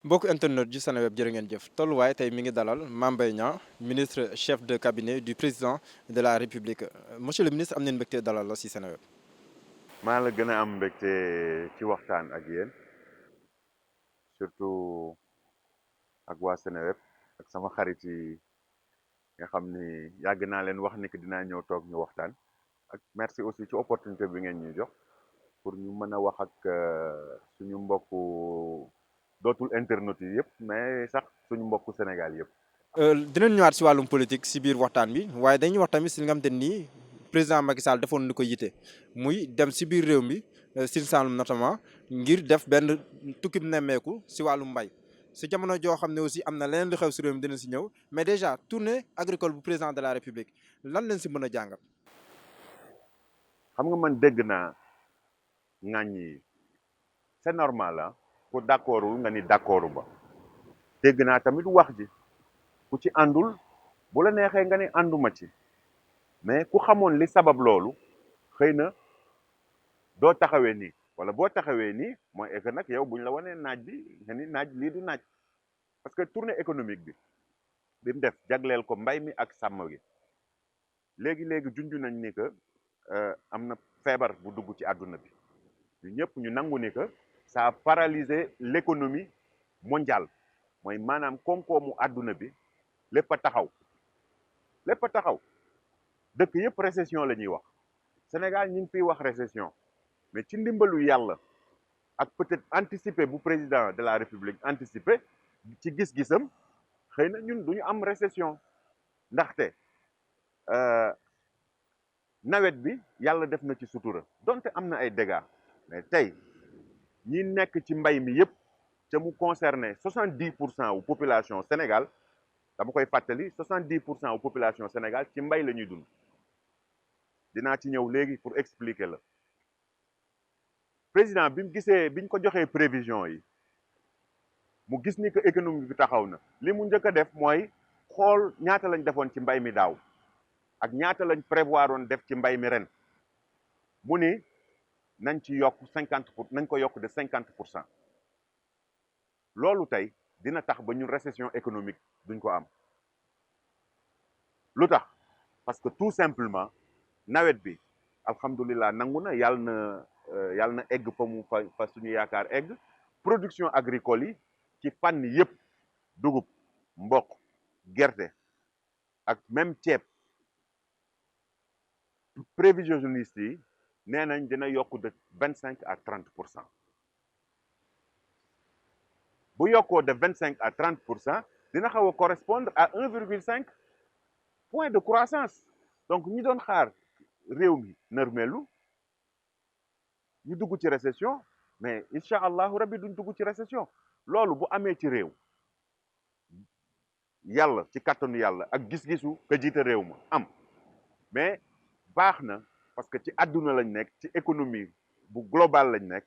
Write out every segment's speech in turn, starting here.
mbokk internet du Seneweb jërë ngeen jëf tolluwaay tey mi ngi dalal Mame Mbaye Niang ministre chef de cabinet du président de la République monsieur le ministre am nañu mbégte dalal la ci Seneweb. maa la gën a am mbégte ci waxtaan ak yéen surtout ak waa Seneweb ak sama xarit yi nga xam ni yàgg naa leen wax ni que dinaa ñëw toog ñu waxtaan ak merci aussi ci opportunité bi ngeen ñuy jox pour ñu mën a wax ak suñu mbokku dootul internautes yi yëpp mais sax suñu mbokku Sénégal yëpp. dinañ ñëwaat ci wàllum politique ci biir waxtaan bi waaye dañuy wax tamit ci li nga xamante nii président Macky Sall defoon ni ko yite muy dem ci biir réew mi Sine Saloum notamment ngir def benn tukkib nemmeeku ci wàllum mbay. ci jamono joo xam ne aussi am na leneen lu xew ci réew mi dina ci ñëw mais déjà tournée agricole bu président de la République lan lañ ci mën a jàngat. xam nga man dégg naa ŋàññ yi c'est normal ah ku d'accordul nga ni d'accordu ba dégg naa tamit wax ji ku ci àndul bu la neexee nga ni ànduma ci mais ku xamoon li sabab loolu xëy na doo taxawee nii wala boo taxawee nii mooy que nag yow buñ la wanee naaj bi nga ni naaj lii du naaj parce que tournée économique bi mu def jagleel ko mbay mi ak sàmm gi léegi junj nañ ni que am na feebar bu dugg ci àdduna bi ñu ñëpp ñu nangu ni que ça a paralysé l'économie mondiale mooy maanaam koom-koomu àdduna bi lépp a taxaw lépp a taxaw dëkk yëpp récession la ñuy wax Sénégal ñu ngi fiy wax récession mais ci ndimbalu yàlla ak peut-être anticiper bu président de la République anticiper ci gis-gisam xëy na ñun duñu am récession ndaxte nawet bi yàlla def na ci sutura donte am na ay dégâts mais tey ñi nekk ci mbay mi yëpp ca mu concerné 70% wu population Sénégal dama koy fàttali 70% wu population Sénégal ci mbay la ñuy dund dinaa ci ñëw léegi pour expliquer la président bi mu gisee biñ ko joxee prévision yi mu gis ni que économie bi taxaw na li mu njëkk a def mooy xool ñaata lañ defoon ci mbay mi daaw ak ñaata lañ prévoir woon def ci mbay mi ren mu ni nañ ci yokk 50 nañ ko yokk de 50%. loolu tey dina tax ba ñun récession économique duñ ko am lu tax parce que tout simplement nawet bi alhamdulilah nangu na yàlla na egg fa suñu yaakaar egg production agricole yi ci fànn yëpp dugub mboq gerte ak même ceeb prévisionnistes yi nee nañ dina yokk de 25 à 30%. bu yokkoo de 25 à 30% dina xaw a correspondre à 1,5 point de croissance donc ñi doon xaar réew mi nërmelu ñu dugg ci récession mais incha allahu rabbi duñ dugg ci récession loolu bu amee ci réew yàlla ci kàttanu yàlla ak gis-gisu ka jiite réew ma am mais baax na parce que ci àdduna lañ nekk ci économie bu global lañ nekk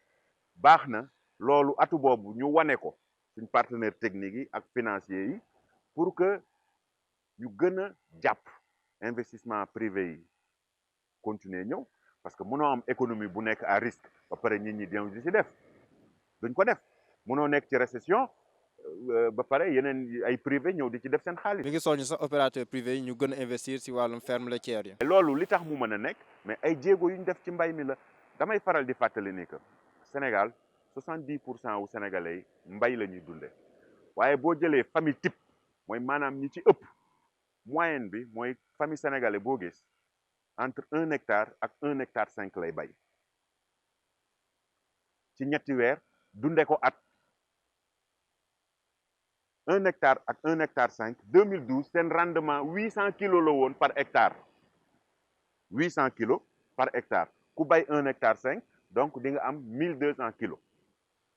baax na loolu atu boobu ñu wane ko suñ partenaires techniques yi ak financiers yi pour que ñu gën a jàpp investissement privé yi continuer ñëw parce que mënoo am économie bu nekk à risque ba pare nit ñi di ci def duñ ko def mënoo nekk ci récession ba pare yeneen ay privé ñëw di ci def seen xaalis. mi ngi soññ sax opérateur privé yi ñu gën a investir ci wàllum ferme laitière yi. loolu li tax mu mën a nekk mais ay jéego yu ñu def ci mbay mi la damay faral di fàttali ni que Sénégal 70% wu sénégalais yi mbay la ñuy dundee waaye boo jëlee famille type mooy maanaam ñi ci ëpp moyenne bi mooy famille sénégalais boo gis entre 1 hectare ak 1,5 hectare lay bay ci ñetti weer dunde ko at 1 hectare ak 1,5 hectare 2012 seen rendement 800 kilos la woon par hectare 800 kilos par hectare ku bay 1,5 hectare donc di nga am 1200 kilos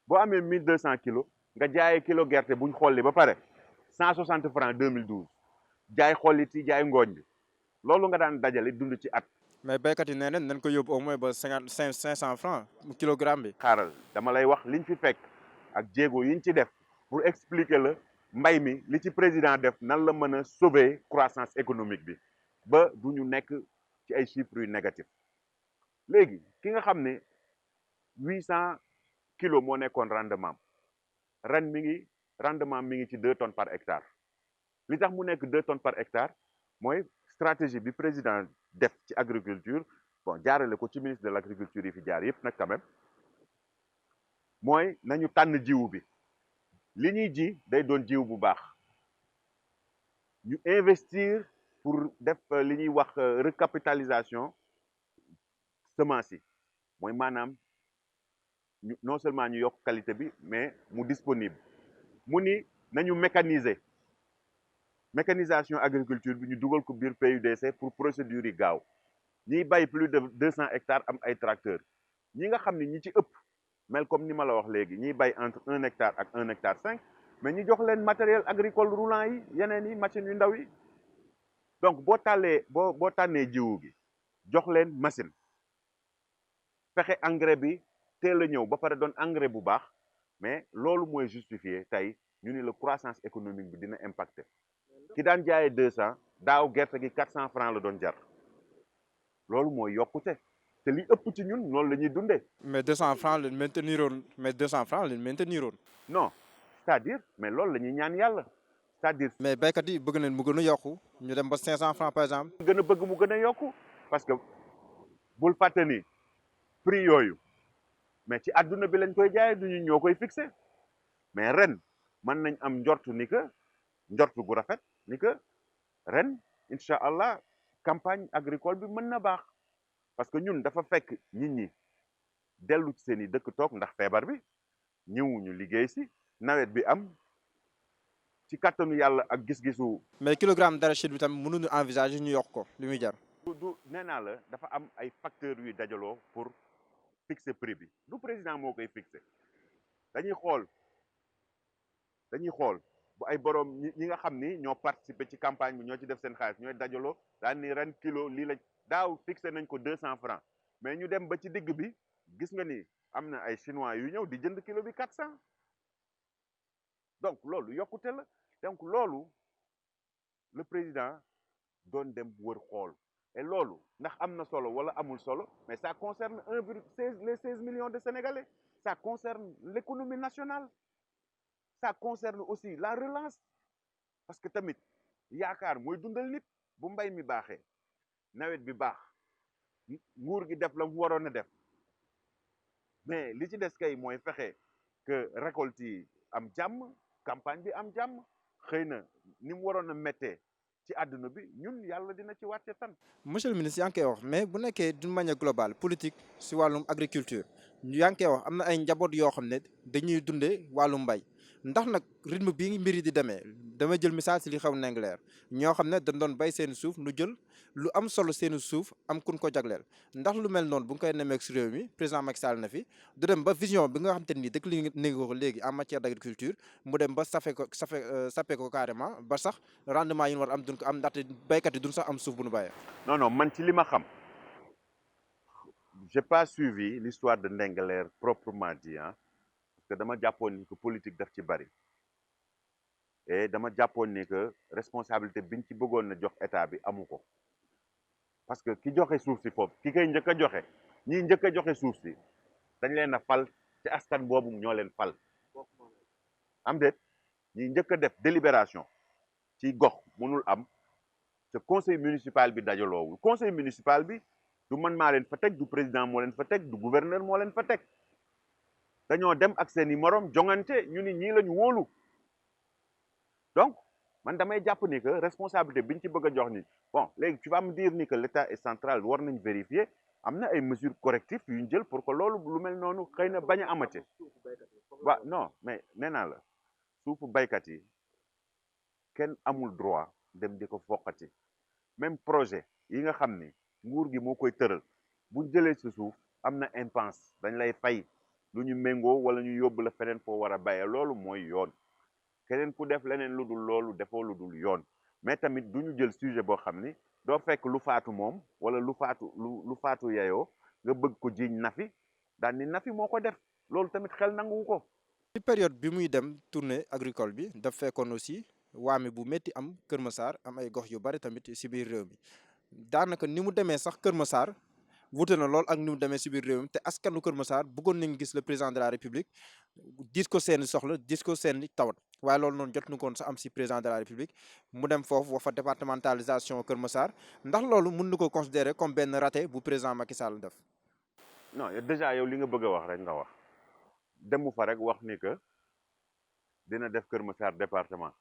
boo amee 1200 kilos nga jaayee kilo gerte buñ xolli ba pare 160 francs 2012 jaay xollit yi jaay ngooñ bi loolu nga daan dajale dund ci at. mais béykat yi nee nañ ko yóbbu au moins ba 500 francs kilogramme bi. xaaral dama lay wax liñ fi fekk ak jéego yiñ ci def pour expliquer la mbay mi li ci président def nan la mën a sauver croissance économique bi ba du ñu nekk ci ay chiffres yu négatif léegi ki nga xam ne 800 kilos moo nekkoon rendement ren mi ngi rendement mi ngi ci 2 tonnes par hectare li tax mu nekk 2 tonnes par hectare mooy stratégie bi président def ci agriculture bon jaarale ko ci ministre de l'agriculture yi fi jaar yëpp nag quand même mooy nañu tànn jiwu bi li ñuy ji day doon jiw bu baax ñu investir pour def li ñuy wax recapitalisation semence yi mooy maanaam ñu non seulement ñu yokk qualité bi mais mu disponible mu ni nañu mécanisation agriculture bi ñu dugal ko biir PUDC pour procédure yi gaaw ñiy bay plus de 200 hectares am ay tracteurs ñi nga xam ne ñi ci ëpp mel comme ni ma la wax léegi ñiy bay entre 1 hectare ak 1 hectare 5 mais ñu jox leen matériel agricole roulant yi yeneen yi machines yu ndaw yi donc boo tànnee jiwu gi jox leen machine fexe engrais bi teel a ñëw ba pare doon engrais bu baax mais loolu mooy justifier tey ñu ni la croissance économique bi dina impacter ki daan jaayee 200 daaw gerte gi 400 francs la doon jar loolu mooy yokkute te li ëpp ci ñun loolu la ñuy dundee. mais 200 francs lañ maintenir woon mais 200 francs lañ maintenir woon. non c'est-à-dire mais loolu la ñuy ñaan yàlla c'est-à-dire. mais béykat yi bëgg nañ mu gën a yokku ñu dem ba 500 francs par exemple. gën a bëgg mu gën a yokku parce que bul fàtte ni prix yooyu mais ci àdduna bi lañ koy jaayee du ñu ñoo koy fixé mais ren mën nañ am njortu ni que njortu gu rafet ni que ren incha allah campagne agricole bi mën na baax parce que ñun dafa fekk nit ñi dellu ci seen i dëkk toog ndax feebar bi ñëwuñu liggéey si nawet bi am ci kattanu yàlla ak gis-gisu. mais kilogramme d'arachide bi tamit mënuñu envisager ñu yokk ko li muy jar. du nee naa la dafa am ay facteurs yuy dajaloo pour fixer prix bi du président moo koy fixer dañuy xool bu ay borom ñi nga xam ni ñoo participer ci campagne bi ñoo ci def seen xaalis ñooy dajaloo daan ni ren kilo lii la daaw fixé nañ ko 200 francs mais ñu dem ba ci digg bi gis nga ni am na ay chinois yu ñëw di jënd kilo bi 400 donc loolu yokkute la donc loolu le président doon dem wër xool et loolu ndax am na solo wala amul solo mais ça concerne les 16 millions de Sénégalais ça concerne l'économie nationale ça concerne aussi la relance parce que tamit yaakaar mooy dundal nit bu mbay mi baaxee nawet bi baax nguur gi def la mu waroon a def mais li ci des kay mooy fexe que récolte yi am jàmm campagne bi am jàmm xëy na ni mu waroon a méttee ci àdduna bi ñun yàlla dina ci wàcce tan. monsieur le ministre yaa ngi koy wax mais bu nekkee d'une manière globale politique si wàllum agriculture yaa ngi koy wax am na ay njaboot yoo xam ne dañuy dundee wàllum mbay ndax nag rythme bii mbir yi di demee dama jël misaal si li xew Ndingler ñoo xam ne dañ doon bay seen suuf nu jël lu am solo seen suuf am kun ko jagleel ndax lu mel noonu bu nga koy nemmeek si réew mi président Macky Sall na fi du dem ba vision bi nga xam te ni dëkk li nga ko léegi en matière d'agriculture mu dem ba sape ko carrément ba sax rendement yi ñu war am duñ ko am ndaxte béykat yi duñ sax am suuf bu nu bàyyee. non man ci li ma xam j'ai pas suivi l'histoire de Ndingler proprement dit parce que dama jàppoon ni que politique daf ci bari et dama jàppoon ni que responsabilité biñ ci bëggoon na jox état bi amu ko parce que ki joxe suuf si foofu ki koy njëkk a joxe ñii njëkk a joxe suuf si dañ leen a fal ci askan boobu ñoo leen fal am déet ñi njëkk a def délibération ci gox mënul am te conseil municipal bi dajaloowul conseil municipal bi du man maa leen fa teg du président moo leen fa teg du gouverneur moo leen fa teg dañoo dem ak seeni morom jongante ñu ni ñii la ñu wóolu donc man damay jàpp ni que responsabilité biñ ci bëgg a jox ni bon léegi tu vas me dire ni que l'État est central war nañ vérifier am na ay mesures correctives yu ñu jël pour que loolu lu mel noonu xëy na bañ a amate waaw non mais nee naa la suufu baykat yi kenn amul droit dem di ko foqati même projet yi nga xam ni nguur gi moo koy tëral buñ jëlee ci suuf am na impense dañ lay fay lu ñu méngoo wala ñu yóbbu la feneen foo war a bayee loolu mooy yoon keneen ku def leneen lu dul loolu defoo lu dul yoon mais tamit du ñu jël sujet boo xam ni doo fekk lu faatu moom wala lu faatu yeyoo nga bëgg ko jiiñ Nafi daal ni Nafi moo ko def loolu tamit xel nanguwu ko. ci période bi muy dem tournée agricole bi daf fekkoon aussi waame bu métti am Kër Massar am ay gox yu bari tamit si biir réew mi daanaka ni mu demee sax Kër Massar wute na lool ak ni mu demee si biir réew mi te askanu Kër Massar bëggoon nañu gis le président de la République dis ko seeni soxla dis ko seeni tawat waaye loolu noonu jot nu koon sax am si président de la république mu dem foofu wax fa départementalisation Kër Massar ndax loolu mën na ko considérer comme benn raté bu président Macky Sall def. non déjà yow li nga bëgg a wax rek nga wax demu fa rek wax ni que dina def Kër Massar département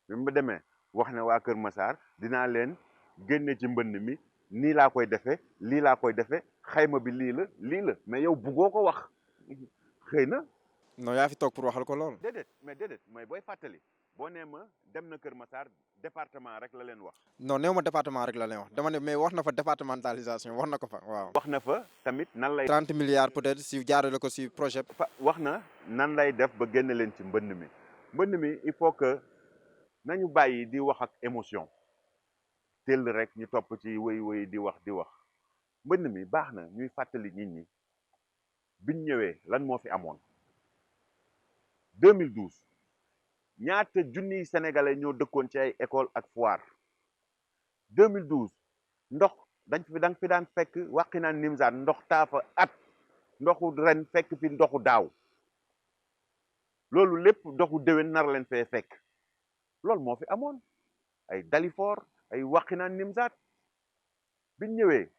bi mu demee wax ne waa Kër Massar dinaa leen génne ci mbënn mi nii laa koy defee lii laa koy defee xayma bi lii la mais yow buggoo ko wax xëy na. non yaa fi toog pour waxal ko loolu. déedéet mais booy fàttali boo nee ma dem na Kër Massar département rek la leen wax. non néew ma département rek la leen wax dama ne mais wax na fa départementalisation wax na ko fa waaw. wax na fa tamit nan lay. 30 milliards peut-être si jaarale ko si projet. wax na nan lay def ba génn leen ci mbënn mi il faut que nañu bàyyi di wax ak émotion teel rek ñu topp ci wéy di wax mbënn mi baax na ñuy fàttali nit ñi biñ ñëwee lan moo fi amoon 2012 ñaata junniy sénégalais ñoo dëkkoon ci ay école ak foire 2012 ndox danga fi daan fekk Wakhinane Nimzatt ndox taafa at ndoxu ren fekk fi ndoxu daaw loolu lépp ndoxu déwén nar leen fee fekk loolu moo fi amoon ay Dalifort ay Wakhinane Nimzatt biñ ñëwee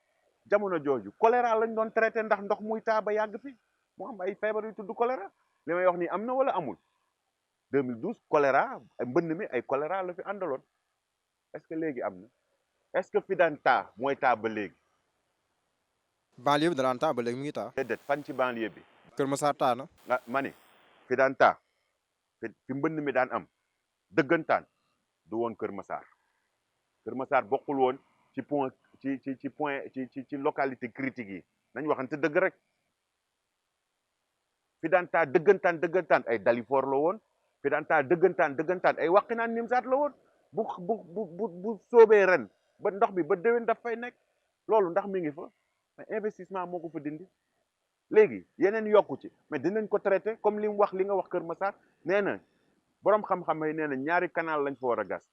jamono jooju choléra lañ doon traité ndax ndox muy taa ba yàgg fi mu am ay feebar yu tudd choléra li may wax ni am na wala amul 2012 choléra mbënn mi ay choléra la fi àndaloon est-ce que léegi am na est-ce que fi daan taa mooy taa ba léegi. banlieue bi da daan taa ba léegi mu ngi taa. déedéet fan ci banlieue bi. Kër Massar taa na. ah ma ne fi daan taa fi mbënn mi daan am dëggantaan du woon Kër Massar bokkul woon ci point ci localité critique yi nañ waxante dëgg rek fi daan taa dëggantaan ay Dalifort la woon fi daan taa dëggantaan ay Wakhinane Nimzatt la woon bu soobee ren ba ndox bi ba déwén daf fay nekk loolu ndax mi ngi fa mais investissement moo ko fa dindi léegi yeneen yokku ci mais dinañ ko traité comme li nga wax Kër Massar nee na boroom xam-xam yi nee na ñaari canal lañ fa war a gas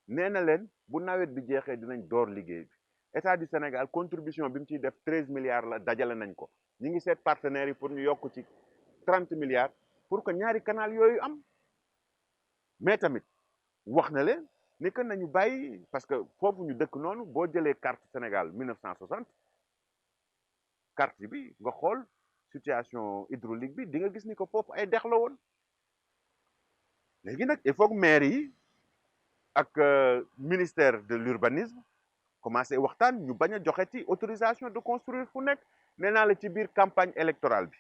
nee na leen bu nawet bi jeexee dinañ door liggéey bi état du Sénégal contribution bi mu ciy def 13 milliards la dajale nañ ko ñi ngi seet partenaires yi pour ñu yokk ci 30 milliards pour que ñaari canal yooyu am mais tamit wax na leen ni que nañu bàyyi parce que foofu ñu dëkk noonu boo jëlee carte Sénégal 1960 carte bi nga xool situation hydraulique bi di nga gis ni que foofu ay dex la woon léegi nag il faut que maire yi ak ministère de l'urbanisme commencé waxtaan ñu bañ a joxe ci autorisation de construire fu nekk nee naa la ci biir campagne électorale bi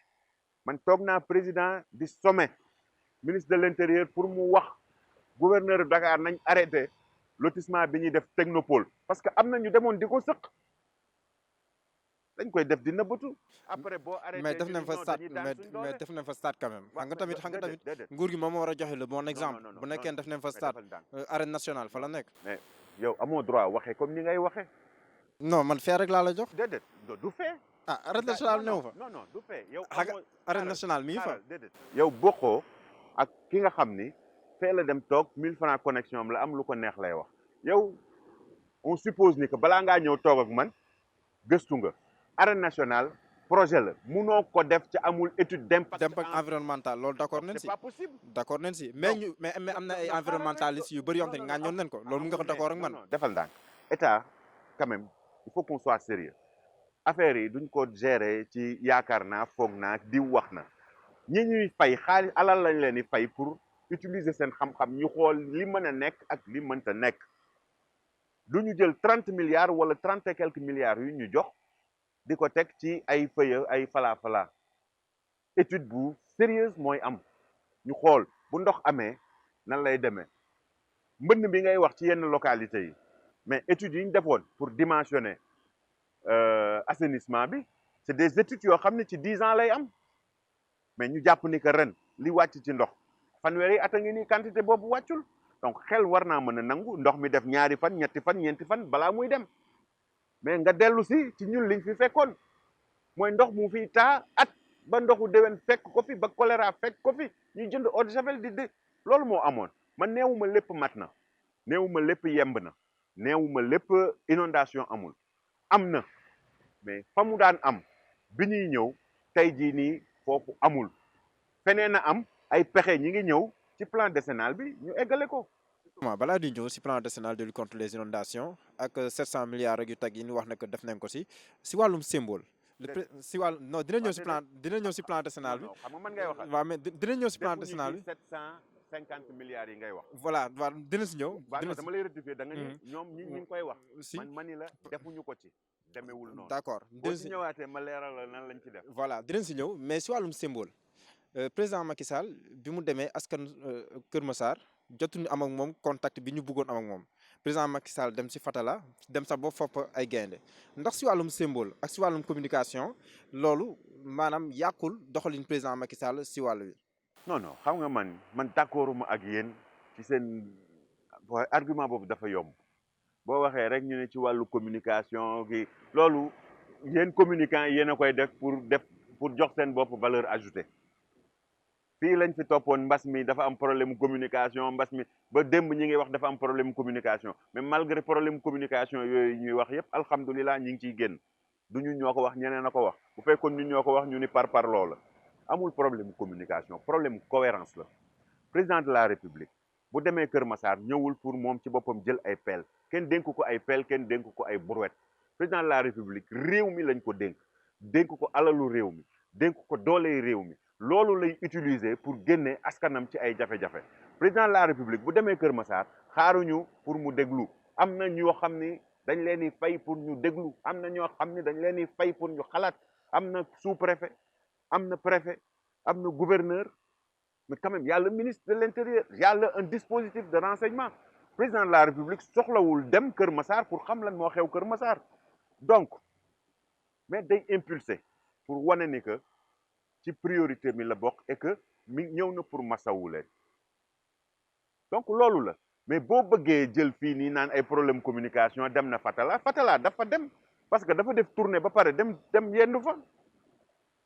man toog naa président di sommet ministre de l'intérieur pour mu wax gouverneur de Dakar nañ arrêté lotissement bi ñuy def technopole parce que am na ñu demoon di ko sëq dañ koy def di nëbbatu après boo arrêté mais def nañ fa stade mais def nañ fa stade quand même xam nga tamit nguur gi moom moo war a joxe le bon exemple bu nekkee def nañ fa stade arène nationale fa la nekk mais yow amoo droit waxee comme ni ngay waxee non man fee rek laa la jox déedéet du fee ah arène nationale néew fa non du fee yow arène nationale mi ngi fa déedéet yow bokkoo ak ki nga xam ni fee la dem toog 1000 francs connexion am la am lu ko neex lay wax yow on suppose ni que balaa ngaa ñëw toog ak man gëstu nga arène nationale projet la munoo ko def ci amul étude d'impact environnemental loolu d'accord nañ si c'est pas possible d'accord nañ si mais am na ay environnementalistes yu bëri yoo xam ne nga ñoon nañ ko loolu mu nga ko d'accord ak man defal ndànk état quand même il faut qu'on soit sérieux affaire yi duñ ko gérer ci yaakaar naa foog naa diw wax na ñi ñuy fay xaalis alal lañ leen di fay pour utiliser seen xam-xam ñu xool li mën a nekk ak li mënta nekk duñu jël 30 milliards wala 30 et quelques milliards yu ñu jox di ko teg ci ay feuille ay fala étude bu sérieuse mooy am ñu xool bu ndox amee nan lay demee mbënn bi ngay wax ci yenn localités yi mais études yi ñu defoon pour dimensionner assainissement bi c'est des études yoo xam ne ci 10 ans lay am mais ñu jàpp ni que ren li wàcc ci ndox fanweeri at a ngi nii quantité boobu wàccul donc xel war naa mën a nangu ndox mi def ñaari fan ñetti fan ñeenti fan balaa muy dem mais nga dellu si ci ñun liñ fi fekkoon mooy ndox mu fiy taa at ba ndoxu déwén fekk ko fi ba choléra fekk ko fi ñu jënd eau de javel di loolu moo amoon man neewuma lépp mat na neewuma lépp yemb na neewuma lépp inondation amul am na mais fa mu daan am bi ñuy ñëw tey jii nii foofu amul feneen a am ay pexe ñi ngi ñëw ci ci plan décennal bi ñu eggale ko. balaa di ñëw si plan décennal de lutte contre les inondations ak 700 milliards rek yu tag yi ñu wax ne que def nañ ko si wàllum symbole. si wàllu non dina ñëw si plan décennal bi. xam nga man ngay waxal. waaw mais dina ñëw si plan décennal bi. 750 milliards yi ngay wax. voilà dina si ñëw. dama lay rectifier da nga ni ñoom ñi ngi koy wax. si man la defuñu ko ci. demewul noonu. d'accord boo si ñëwaatee ma leeral la nan lañ ci def. voilà dinañ si ñëw mais si wàllum symbole président Macky Sall bi mu demee askan Kër Massar jotuñu am ak moom contact bi ñu bëggoon am ak moom président Macky Sall dem si Fatala dem sax ba fopp ay gaynde ndax si wàllum symbole ak si wàllum communication loolu maanaam yàqul doxalin président Macky Sall si wàllu wi. non xam nga man d'accorduma ak yéen ci seen argument boobu dafa yomb boo waxee rek ñu ne ci wàllu communication gi loolu yéen communicants yéen a koy def pour jox seen bopp valeur ajoutée. fii lañ fi toppoon mbas mi dafa am problème communication mbas mi ba démb ñi ngi wax dafa am problème communication mais malgré problème communication yooyu ñuy wax yépp alhamdulilah ñi ngi ciy génn du ñu ñoo ko wax ñeneen a ko wax bu fekkoon ñu ñoo ko wax ñu ni par loola amul problème communication problème cohérence la président de la république bu demee Kër Massar ñëwul pour moom ci boppam jël ay pelle kenn dénk ko ay pelle kenn dénk ko ay brouette président de la république réew mi lañ ko dénk ko alalu réew mi dénk ko dooley réew mi loolu lay utiliser pour génne askanam ci ay jafe-jafe président de la république bu demee Kër Massar xaaruñu pour mu déglu am na ñoo xam ni dañ leen di fay pour ñu déglu am na ñoo xam ni dañ leen di fay pour ñu xalaat am na sous-préfet am na préfet am na gouverneur mais quand même y a le ministre de l'intérieur y a un dispositif de renseignement président de la république soxlawul dem Kër Massar pour xam lan moo xew Kër Massar donc mais day impulser pour wane ni que ci priorité mi la bokk et que mi ñëw na pour masawu leen donc loolu la mais boo bëggee jël fii nii naan ay problème communication dem na Fatala dafa dem parce que dafa def tournée ba pare dem yendu fa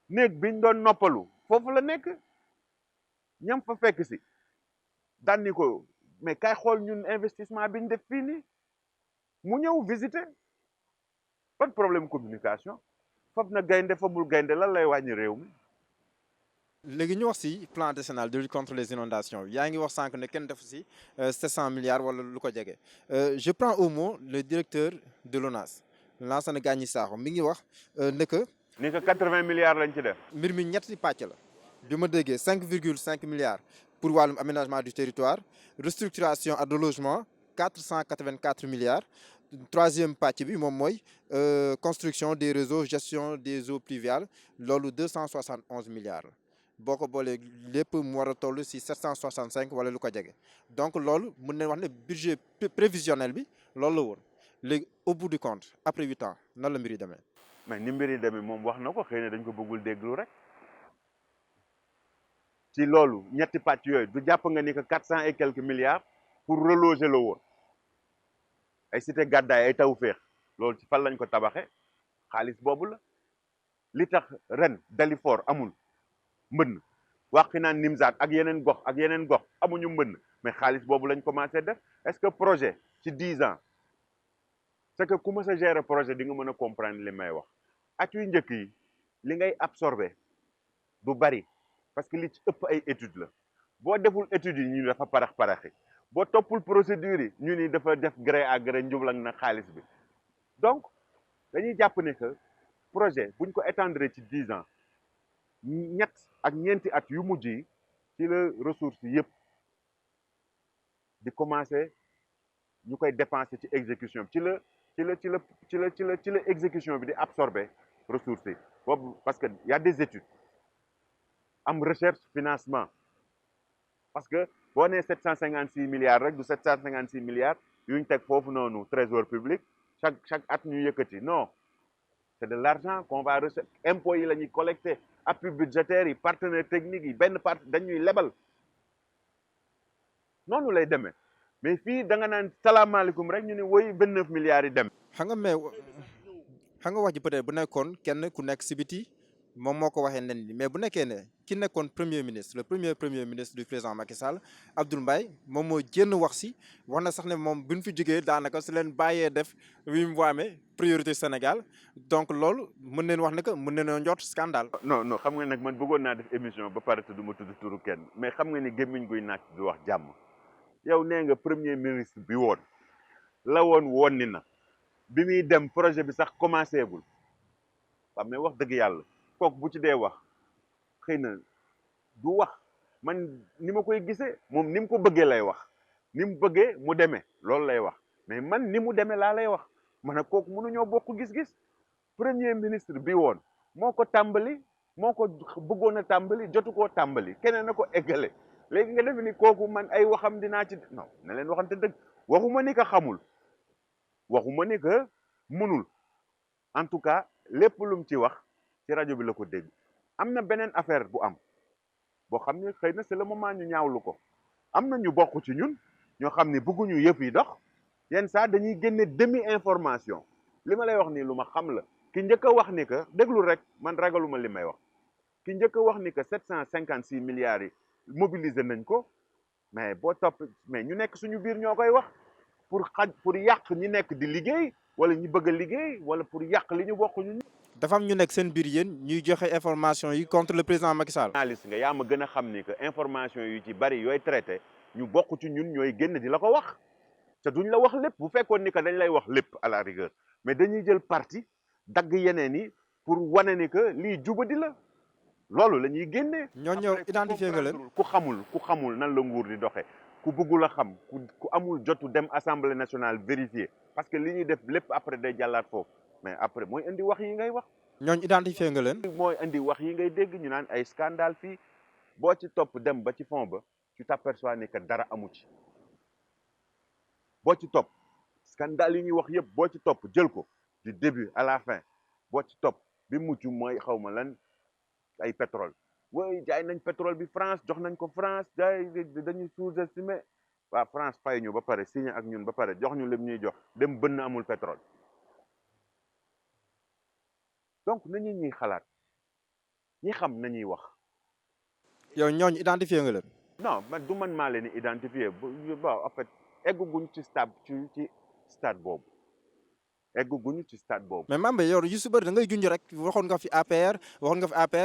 néeg biñ doon noppalu foofu la nekk ñam fa fekk si daan ni ko mais kay xool ñun investissement biñ def fii nii mu ñëw visiter pas de problème communication foofu na gaynde fabul gaynde lan lay wàññi réew mi. léegi ñu wax si plan décennal de lutte contre les inondations yaa ngi wax sànq ne kenn def si 700 milliards wala lu ko jege je prends au mot le directeur de l'ONAS Lansana Gagny Sakho mi ngi wax ne que. ni que 80 milliards lañ ci def. mbir mi ñetti pàcc la bi ma déggee 5,5 milliards pour wàllum aménagement du territoire restructuration ak de logement 484 milliards. troisième pàcc bi moom mooy construction des réseaux gestion des eaux pluviales loolu 271 milliards la boo ko boolee lépp mu war a toll si 765 wala lu ko jege donc loolu mën nañ wax ne budget prévisionnel bi loolu la woon léegi au bout du compte après 8 ans nan la mbir yi demee. mais ni mbir yi demee moom wax na ko xëy na dañ ko bëggul déglu rek ci loolu ñetti pàcc yooyu du jàpp nga ni que 400 et quelques milliards pour reloger la woon. ay cité gàddaay ay Tawfekh loolu ci fan lañ ko tabaxe xaalis boobu la li tax ren Dalifort amul mbënn Wakhinane Nimzatt ak yeneen gox amuñu mbënn mais xaalis boobu lañ commencé def est-ce que projet ci 10 ans c'est que ku mës a gérer projet di nga mën a comprendre li may wax at yu njëkk yi li ngay absorber du bari parce que li ci ëpp ay études la boo deful études yi ñu dafa paraxi boo toppul procédure yi ñu ni dafa def gré à gré njublang na xaalis bi donc dañuy jàpp ne que projet buñ ko étendre ci 10 ans ñett ak ñeenti at yu mujj yi ci la ressources yëpp di commencer ñu koy dépenser ci exécution bi ci la exécution bi di absorber ressources yi boobu parce que y a des études am recherche financement parce que boo nee 756 milliards rek du 756 milliards yuñ teg foofu noonu trésor public chaque at ñu yëkkati non c'est de l'argent qu'on va rechercher impôts yi la ñuy collecter appui budgétaire yi partenaires techniques yi benn part dañuy lebal noonu lay demee mais fii da nga naan salaamaaleykum rek ñu ne woy 29 milliards yi dem. xam nga wax ji peut-être bu nekkoon kenn ku nekk si biti moom moo ko waxee nen ni mais bu nekkee ne ki nekkoon premier ministre le premier ministre du président Macky Sall Abdoul Mbaye moom moo jénn wax si wax na sax ne moom bu ñu fi jógee daanaka su leen bàyyee def wi mu waamee priorité Sénégal donc loolu mën neen wax ne que mën neen njort scandale. non xam nga nag man bëggoon naa def émission ba pare te du ma tudd turu kenn mais xam nga ni gémmiñ guy naaj du wax jàmm yow nee nga premier ministre bi woon la woon ni na bi muy dem projet bi sax commencé gul waaw mais wax dëgg yàlla kooku bu ci dee wax xëy na du wax man ni ma koy gisee moom ni mu ko bëggee lay wax ni mu bëggee mu demee loolu lay wax mais man ni mu demee laa lay wax man ak kooku mënuñoo bokk gis-gis premier ministre bi woon moo ko tàmbali moo ko bëggoon a tàmbali jotu koo tàmbali keneen na ko eggale léegi nga def ni kooku man ay waxam dinaa ci non na leen waxante dëgg waxuma ni ko xamul waxuma ni que mënul en tout cas lépp lum ci wax ci rajo bi la ko dégg am na beneen affaire bu am boo xam ne xëy na c'est le moment ñu ñaawlu ko am na ñu bokk ci ñun ñoo xam ne bëgguñu yëpp yi dox yenn saa dañuy génne demi information li ma lay wax nii lu ma xam la ki njëkk a wax ni que déglu rek man ragaluma li may wax ki njëkk a wax ni que 756 milliards yi mobiliser nañ ko mais boo topp mais ñu nekk suñu biir ñoo koy wax pour yàq ñi nekk di liggéey wala ñi bëgg a liggéey wala pour yàq li ñu bokk ñun. dafa am ñu nekk seen biir yéen ñuy joxe information yi contre le président Macky Sall. journaliste nga yaa ma gën a xam ni que information yu ci bari yooy traité ñu bokk ci ñun ñooy génn di la ko wax te duñ la wax lépp bu fekkoon ni que dañ lay wax lépp à la rigueur mais dañuy jël parti dagg yeneen yi pour wane ni que lii jubadi la loolu la ñuy génnee. ñooñu ñëw identifié nga leen. ku xamul nan la nguur di doxee ku bëggul a xam ku amul jotu dem assemblée nationale vérifier parce que li ñuy def lépp après day jàllaat foofu mais après mooy indi wax yi ngay wax. ñooñu identifié nga leen. mooy indi wax yi ngay dégg ñu naan ay scandale fii boo ci topp dem ba ci fond ba tu t'aperçois ni que dara amu ci boo ci topp scandale yi ñuy wax yëpp boo ci topp jël ko du début à la fin boo ci topp bi mucc mooy xaw ma lan ay pétrole woy jaay nañ pétrole bi France jox nañ ko France jaay dañuy sous-estimé waa France fay ñu ba pare signé ak ñun ba pare jox ñu lépp ñuy jox dem bënn amul pétrole donc nañu ñuy xalaat ñi xam nañuy wax. yow ñooñu identifié nga leen. non man du man maa leen di identifié ba en fait egguñ ci stade boobu egguñu ci stade boobu. mais Mame Mbaye yow yu si bëri da ngay junj rek waxoon nga fi APR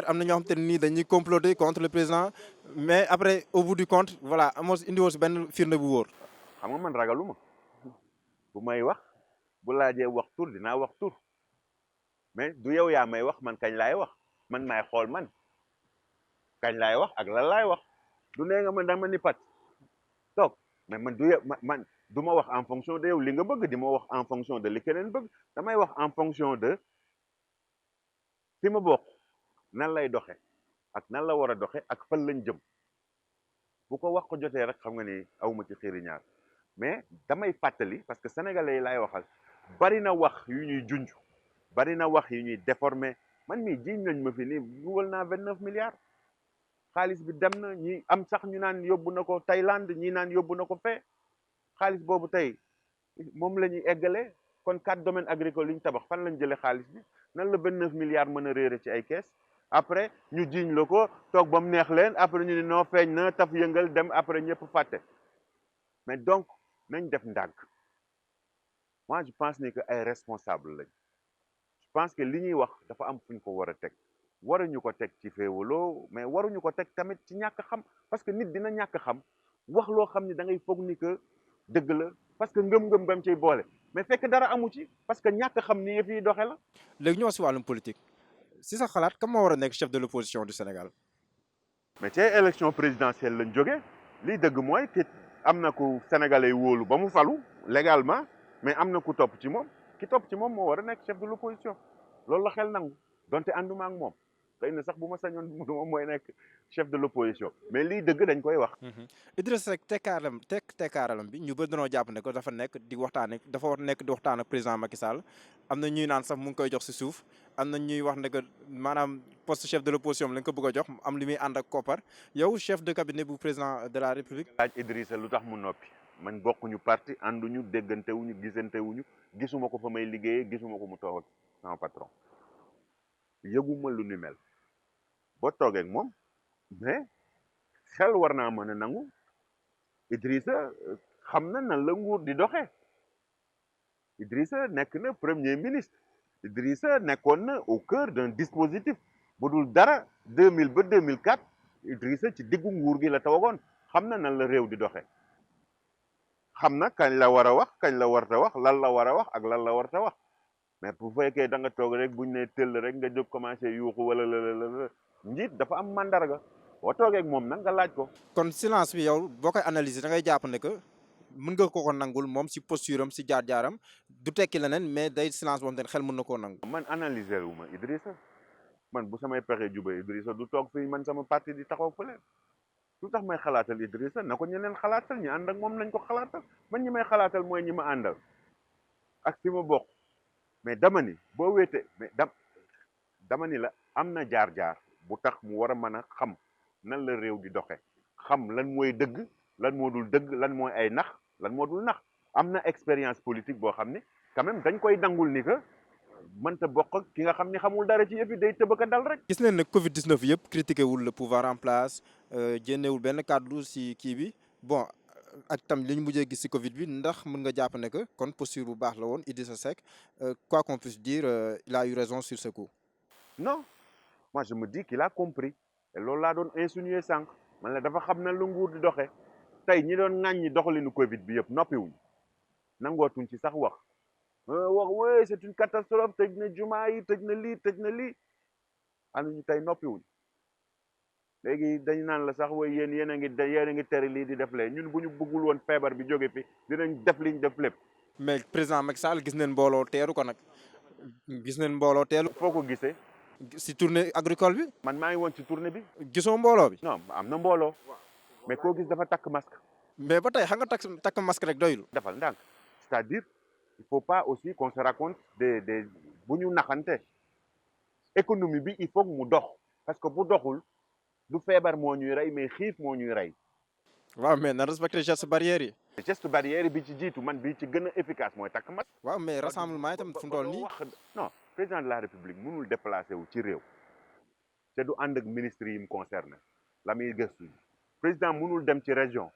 am na ñoo xam te ne nii dañuy comploter contre le président mais après au bout du compte voilà amoo si indiwoo si benn firnde bu wóor. xam nga man ragaluma bu may wax bu laajee wax tur dinaa wax tur mais du yow yaa may wax man kañ laay wax man maay xool man kañ laay wax ak lan laay wax du nee nga man dama ni pat toog mais man du man du ma wax en fonction de yow li nga bëgg di ma wax en fonction de li keneen bëgg damay wax en fonction de fi ma bokk nan lay doxe ak nan la war a doxe ak fan lañ jëm bu ko wax ko jotee rek xam nga ni awma ci xiiri ñaar mais damay fàttali parce que sénégalais yi laay waxal bari na wax yu ñuy junj bari na wax yu ñuy déformé man mii jiiñ nañ ma fi nii dugal naa 29 milliards xaalis bi dem na ñi am sax ñu naan yóbbu na ko Thaïlande ñi naan yóbbu na ko fee xaalis boobu tey moom la ñuy eggale kon 4 domaines agricoles yi ñu tabax fan lañ jëlee xaalis bi nan la 29 milliards mën a réere ci ay kees après ñu jiiñ la ko toog ba mu neex leen après ñu ne noo feeñ na taf yëngal dem après ñëpp fàtte mais donc nañ def ndànk moi je pense ni que ay responsable lañ je pense que li ñuy wax dafa am fu ñu ko war a teg waruñu ko teg ci féewaloo mais waruñu ko teg tamit ci ñàkk xam parce que nit dina ñàkk xam wax loo xam ni da ngay foog ni que dëgg la parce que ngëm-ngëm bam ciy boole mais fekk dara amu ci parce que ñàkk xam ni yëf yi doxe la. léegi ñoo si wàllum politique si sa xalaat kan moo war a nekk chef de l'opposition du Sénégal. mais ci élection présidentielle lañ jógee lii dëgg mooy te am na ku sénégalais yi wóolu ba mu falu légalement mais am na ku topp ci moom ki topp ci moom moo war a nekk chef de l'opposition loolu la xel nangu donte ànduma ak moom xëy na sax bu ma sañoon moom mooy nekk chef de l'opposition mais lii dëgg dañ koy wax. Idrissa Seck tekkaaralam bi ñu bëri dañoo jàpp ne ko dafa nekk di waxtaan ak président Macky Sall am na ñuy naan sax mu ngi koy jox si suuf am na ñuy wax ne que maanaam poste chef de l'opposition lañ ko bëgg a jox am li muy ànd ak koppar yow chef de cabinet bu président de la République. laaj Idrissa lu tax mu noppi man bokkuñu parti ànduñu déggantewuñu gisantewuñu gisuma ko fa may liggéeyee gisuma ko mu toog ak sama patron yëguma lu ni mel boo toogee ak moom mais xel war naa mën a nangu Idrissa xam na nan la nguur di doxee Idrissa nekk na premier ministre Idrissa nekkoon na au cœur d'un dispositif bu dul dara 2000 ba 2004 Idrissa ci diggu nguur gi la toogoon xam na nan la réew di doxee xam na kañ la war a wax kañ la warta wax lan la war a wax ak lan la warta wax mais bu fekkee da nga toog rek buñ ne tëll rek nga jóg commencé yuuxu wala la njiit dafa am mandarga boo toogee ak moom nag nga laaj ko. kon silence bi yow boo koy analyser da ngay jàpp ne que mën nga ko nangul moom si posture am si jaar-jaaram du tekki leneen mais day silence boobu tamit xel mën na koo nangu. man analyser wu ma Idrissa man bu samay pexe jubee Idrissa du toog fii man sama parti di taxaw fële lu tax may xalaatal Idrissa na ko ñeneen xalaatal ñi ànd ak moom nañ ko xalaatal man ñi may xalaatal mooy ñi ma àndal ak fi ma bokk mais dama ni boo wéete mais dama ni la am na jaar-jaar bu tax mu war a mën a xam nan la réew di doxe xam lan mooy dëgg lan moo dul dëgg lan mooy ay nax lan moo dul nax am na expérience politique boo xam ne quand même dañ koy dangul ni que mënta bokk ak ki nga xam ni xamul dara ci yëf yi day tëbaka dal rek. gis nañ ne Covid 19 yëpp critiqué wul le pouvoir en place jénnewul benn kàddu si kii bi bon ak tam li ñu mujjee gis si Covid bi ndax mën nga jàpp ne que kon posture bu baax la woon Idrissa Seck quoi qu'on puisse dire il a eu raison sur ce coup. non moi je me dis qu'il a compris et loolu laa doon insinuer sànq man la dafa xam na lu nguur di doxe tey ñi doon ŋàññi doxalinu Covid bi yëpp noppiwuñ nangootuñ ci sax wax oui c'est une catastrophe tëj na jumaa yi tëj na lii anuñu tey noppiwuñ léegi dañ naan la sax way yéen a ngi tere lii di def lee ñun bu ñu bëggul woon feebar bi jóge fi dinañ def liñ def lépp. mais président Macky Sall gis nañ mbooloo teeru ko nag gis nañ mbooloo teelu. foo ko gisee. si tournée agricole bi. man maa ngi woon ci tournée bi. gisoo mbooloo bi. non am na mbooloo. mais koo gis dafa takk masque. mais ba tey xam nga takk masque rek doyul. defal ndànk c'est-à-dire il faut pas aussi qu'on se raconte des bu ñu naxante économie bi il faut mu dox parce que bu doxul du feebar moo ñuy rey mais xiif moo ñuy rey. waaw mais na respecté gestes barrières yi. geste barrière bi ci jiitu man bi ci gën a efficace mooy takk masque. waaw mais rassemblement yi tamit fu mu toll nii. non président de la république mënul déplacé wu ci réew te du ànd ak ministre yi mu concerné la muy gëstu président mënul dem ci région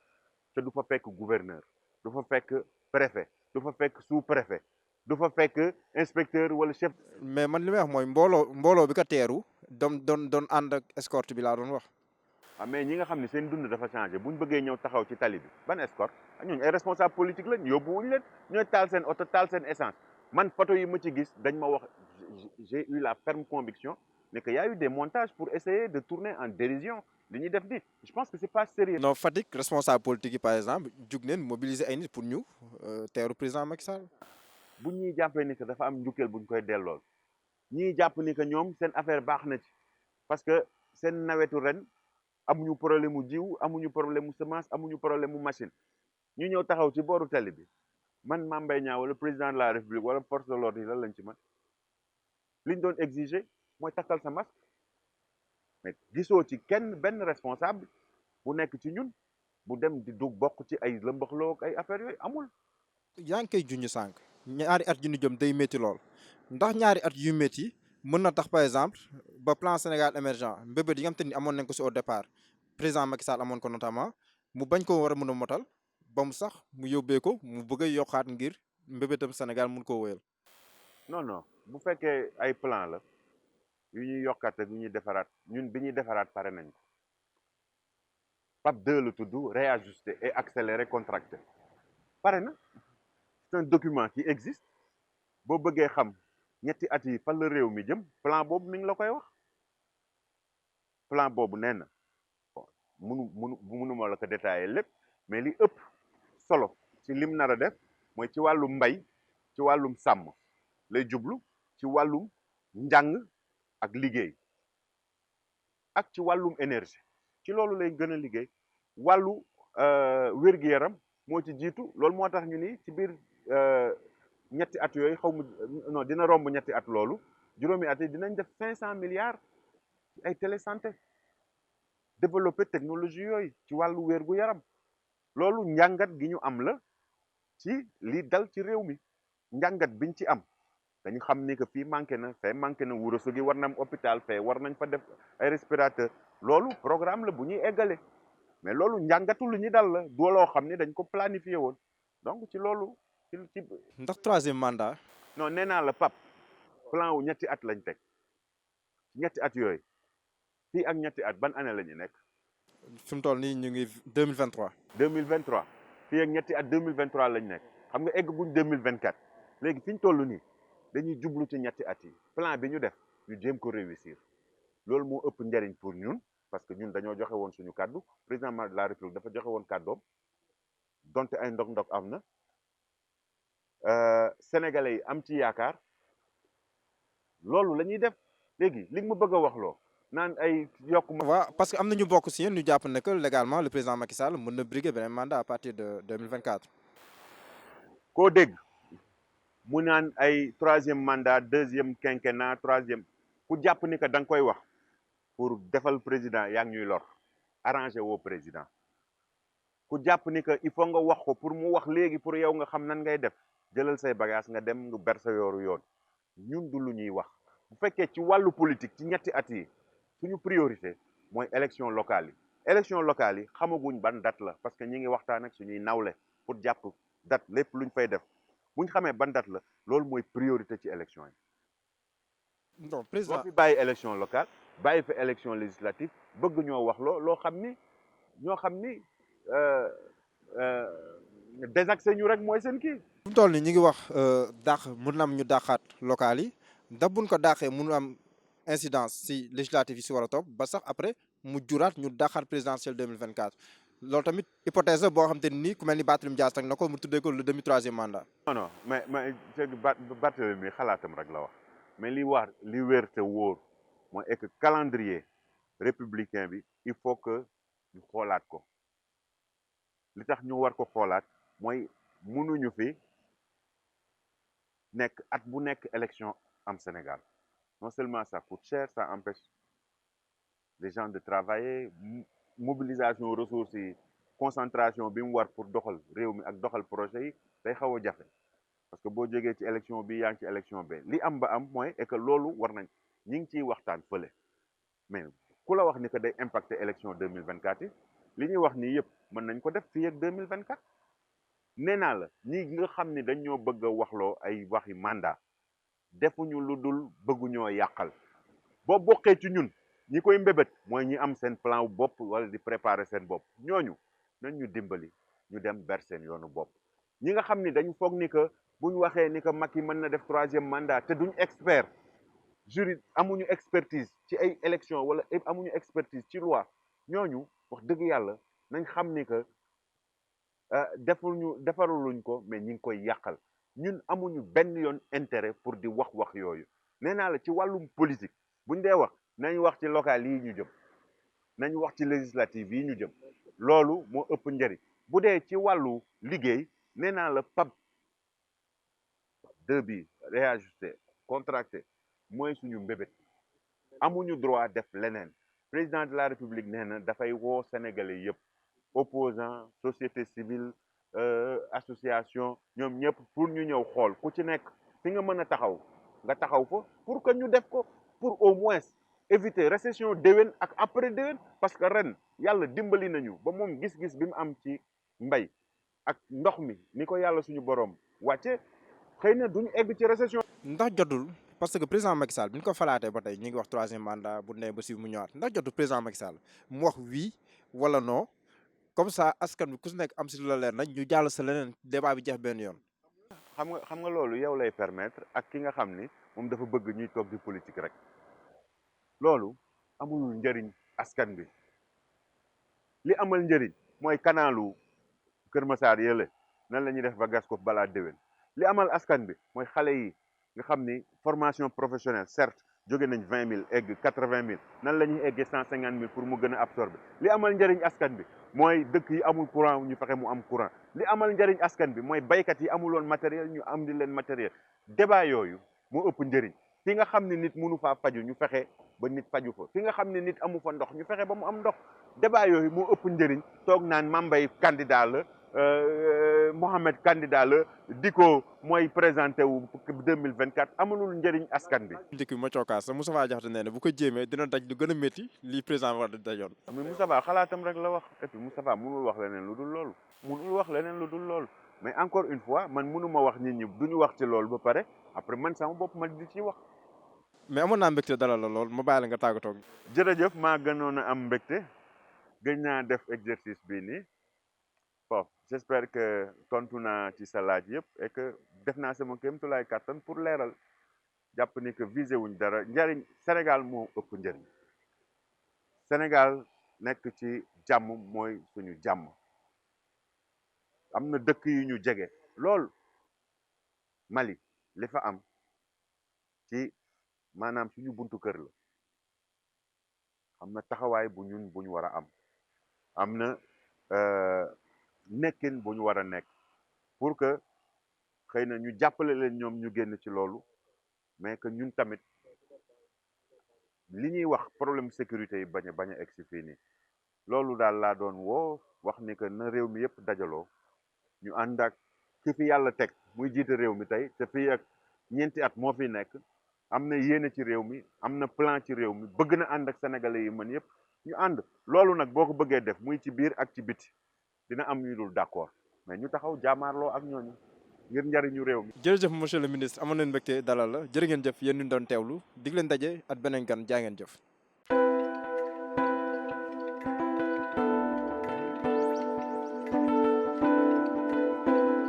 te du fa fekk gouverneur du fa fekk préfet du fa fekk sous préfet du fa fekk inspecteur wala chef. mais man li may wax mooy mbooloo bi ko teeru doon ànd ak escorte bi laa doon wax. ah mais ñi nga xam ne seen dund dafa changé bu ñu bëggee ñëw taxaw ci tali bi ban escorte ñooñu ay responsable politique lañ yóbbuwuñu leen ñooy taal seen oto taal seen essence man photo yi ma ci gis dañ ma wax j'ai eu la ferme conviction ne que y a eu des montages pour essayer de tourner en dérision li ñuy def di je pense que c'est pas sérieux. non Fatick responsable politique yi par exemple jug neen mobiliser ay nit pour ñu teeru président Macky Sall. bu ñuy jàppee ni que dafa am njukkeel buñ koy dellool ñii jàpp ni que ñoom seen affaire baax na ci parce que seen nawetu ren amuñu problème mu jiw amuñu problème mu semence amuñu problème mu machine ñu ñëw taxaw ci booru tali bi man Mame Mbaye Niang wala président de la république wala force de l'ordre yi lan lañ ci mën liñ doon exiger mooy takkal sa masque mais gisoo ci kenn benn responsable bu nekk ci ñun bu dem di du bokk ci ay lëmbaxloo ak ay affaires yooyu amul. yaa ngi koy junj sànq ñaari at yu ñu jëm day métti lool ndax ñaari at yu métti mën na tax par exemple ba plan Sénégal émergent mbébét yi nga xam te ni amoon nañ ko si au départ président Macky Sall amoon ko notamment mu bañ ko war a mën a motal ba mu sax mu yóbbee ko mu bëgg a yokkaat ngir mbébétam Sénégal mun koo wéyal. non bu fekkee ay plan la yu ñuy yokkaat ak yu ñuy defaraat ñun bi ñuy defaraat pare nañ ko PAP 2 la tudd réajuster et accélérer contracter pare na c'est un document qui existe boo bëggee xam ñetti at yi fan la réew mi jëm plan boobu mi ngi la koy wax plan boobu nee na mënuma la ko détailler lépp mais li ëpp solo ci lim nar a def mooy ci wàllum mbay ci wàllum sàmm lay jublu ci wàllum njàng ak liggéey ak ci wàllum énergie ci loolu lay gën a liggéey wàllu wér-gu-yaram moo ci jiitu loolu moo tax ñu ni ci biir ñetti at yooyu xaw ma non dina romb ñetti at loolu juróomi at yi dinañ def 500 milliards ci ay télésanté développer technologie yooyu ci wàllu wér-gu-yaram loolu njàngat gi ñu am la ci li dal ci réew mi njàngat biñ ci am dañu xam ni que fii manqué na fee manqué na Ourossogui war na am hôpital fee war nañ fa def ay respirateur loolu programme la bu ñuy eggale mais loolu njàngatu lu ñu dal la du loo xam ni dañ ko planifié woon donc ci loolu ci ndax troisième mandat. non nee naa la pap plan wu ñetti at lañ teg ñetti at yooyu fii ak ñetti at ban année la ñu nekk. fi mu toll nii ñu ngi 2023. 2023 fii ak ñetti at 2023 lañ nekk xam nga egguñ 2024 léegi fi ñu toll nii dañuy jublu ci ñetti at yi plan bi ñu def ñu jéem ko réussir loolu moo ëpp njariñ pour ñun parce que ñun dañoo joxe woon suñu kàddu président de la république dafa joxe woon kàddoom donte ay ndog-ndog am na sénégalais yi am ci yaakaar loolu la ñuy def léegi li nga ma bëgg a wax loo naan ay yokk ma. waaw parce que am na ñu bokk si yéen ñu jàpp ne que légalement le président Macky Sall mën na briguer beneen mandat à partir de 2024. koo dégg mu naan ay troisième mandat deuxième quinquennat troisième ku jàpp ni que da nga koy wax pour defal président yaa ngi ñuy lor arrangé woo président ku jàpp ni que il faut nga wax ko pour mu wax léegi pour yow nga xam nan ngay def jëlal say bagage nga dem nga ber sa yooru yoon ñun du lu ñuy wax bu fekkee ci wàllu politique ci ñetti at yi suñu priorité mooy élection locale yi élection locale yi xamaguñ ban date la parce que ñi ngi waxtaan ak suñuy nawle pour jàpp date lépp luñ fay def buñ xamee ban date la loolu mooy priorité ci élection yi. non président boo fi bàyyi élection locale bàyyi fa élection législative bëgg ñoo wax loo xam ni ñoo xam ni désaxé ñu rek mooy seen kii. fi mu toll nii ñu ngi wax dàq mun na am ñu dàqaat local yi ndax buñ ko dàqee mun am incidence si législative yi si war a topp ba sax après mu juraat ñu dàqaat présidentielle 2024 loolu tamit hypothèse la boo xam te nii ku mel ni Barthélémy Dias teg na ko mu tuddee ko le demi troisième mandat. non mais Barthélémy xalaatam rek la wax mais li wér te wóor mooy est que calendrier républicain bi il faut que ñu xoolaat ko li tax ñu war ko xoolaat mooy mënuñu fi nekk at bu nekk élection am Sénégal non seulement ça coûte cher ça empêche les gens de travailler mobilisation ressources yi concentration bi mu war pour doxal réew mi ak doxal projet yi day xaw a jafe parce que boo jógee ci élection bi yaa ngi ci élection bi li am ba am mooy est que loolu war nañ ñi ngi ciy waxtaan fële mais ku la wax ni que day impacter élection 2024 yi li ñuy wax nii yëpp mën nañ ko def fii ak 2024 nee naa la ñi nga xam ni dañ ñoo bëgg a waxloo ay waxi mandat defuñu lu dul bëgguñoo yàqal boo bokkee ci ñun ñi koy mbébét mooy ñi am seen plan wu bopp wala di préparer seen bopp ñooñu nañ ñu dimbali ñu dem ber seen yoonu bopp ñi nga xam ni dañu foog ni que buñ waxee ni que Macky mën na def troisième mandat te duñ expert juri amuñu expertise ci ay élection wala amuñu expertise ci loi ñooñu wax dëgg yàlla nañ xam ni que defaruluñ ko mais ñi ngi koy yàqal ñun amuñu benn yoon intérêt pour di wax yooyu nee naa la ci wàllum politique buñ dee wax nañ wax ci local yi ñu jëm nañ wax ci législative yi ñu jëm loolu moo ëpp njëriñ bu dee ci wàllu liggéey nee naa la PAP 2 bi réajusté contracté mooy suñu mbébét amuñu droit def leneen président de la république nee na dafay woo sénégalais yëpp opposant société civile association ñoom ñëpp pour ñu ñëw xool ku ci nekk fi nga mën a taxaw nga taxaw fa pour que ñu def ko pour au moins éviter récession déwén ak après déwén parce que ren yàlla dimbali nañu ba moom gis-gis bi mu am ci mbay ak ndox mi ni ko yàlla suñu borom wàcce xëy na duñu egg ci récession. ndax jotul parce que président Macky Sall bi ñu ko falaatee ba tey ñu ngi wax troisième mandat bu nee ba si mu ñëwaat ndax jotul président Macky Sall mu wax oui wala non comme ça askan bi ku si nekk am si lu la leer nag ñu jàll sa leneen débat bi jeex benn yoon. xam nga loolu yow lay permettre ak ki nga xam ni moom dafa bëgg ñuy toog di politique rek loolu amul njëriñ askan bi li amal njëriñ mooy kanalu Kër Massar yële nan la ñuy def ba gas ko balaa déwén li amal askan bi mooy xale yi nga xam ni formation professionnelle certes jóge nañ 20 000 egg 80 000 nan la ñuy eggee 150 000 pour mu gën a absorber li amal njëriñ askan bi mooy dëkk yi amul courant ñu fexe mu am courant li amal njëriñ askan bi mooy baykat yi amuloon matériel ñu am di leen matériel débat yooyu moo ëpp njëriñ fi nga xam ne nit mënu faa faju ñu fexe ba nit faju fa fi nga xam ne nit amu fa ndox ñu fexe ba mu am ndox débat yooyu moo ëpp njëriñ toog naan Mame Mbaye candidat la Mohamed candidat la Diko mooy présenté wu 2024 amalul njëriñ askan bi. njëkk bi ma cookaas sa Moustapha Diakhaté nee na bu ko jéemee dina daj lu gën a métti lii président war a dajoon. mais Moustapha xalaatam rek la wax et puis Moustapha mënul wax leneen lu dul loolu. mënul wax leneen lu dul loolu mais encore une fois man mënuma wax nit ñi duñu wax ci loolu ba pare après man sama bopp ma di ci wax. mais amoon naa mbégte dalal la lool ma bàyyi la nga tàggatoo. jërëjëf maa gënoon a am mbégte gëj naa def exercice bii nii bon j'espère que tontu naa ci sa laaj yëpp et que def naa sama kéemtulaay kàttan pour leeral jàpp ni que visé wuñ dara njariñ Sénégal moo ëpp njëriñ Sénégal nekk ci jàmm mooy suñu jàmm am na dëkk yu ñu jege lool Mali li fa am ci maanaam suñu buntu kër la am na taxawaay bu ñun bu ñu war a am na nekkin bu ñu war a nekk pour que xëy na ñu jàppale leen ñoom ñu génn ci loolu mais que ñun tamit li ñuy wax problème sécurité yi bañ a egsi fii nii loolu daal laa doon woo wax ni que na réew mi yëpp dajaloo ñu ànd ak ki fi yàlla teg muy jiite réew mi tey te fii ak ñeenti at moo fi nekk am na yéene ci réew mi am na plan ci réew mi bëgg na ànd ak sénégalais yi man yëpp ñu ànd loolu nag boo ko bëggee def muy ci biir ak ci biti dina am ñu dul d'accord mais ñu taxaw jaamaarloo ak ñooñu ngir njariñu réew mi. jërëjëf monsieur le ministre amoon nañu mbégte dalal la jërë ngeen jëf yéen ñu doon teewlu dig leen daje at beneen gan jaa ngeen jëf.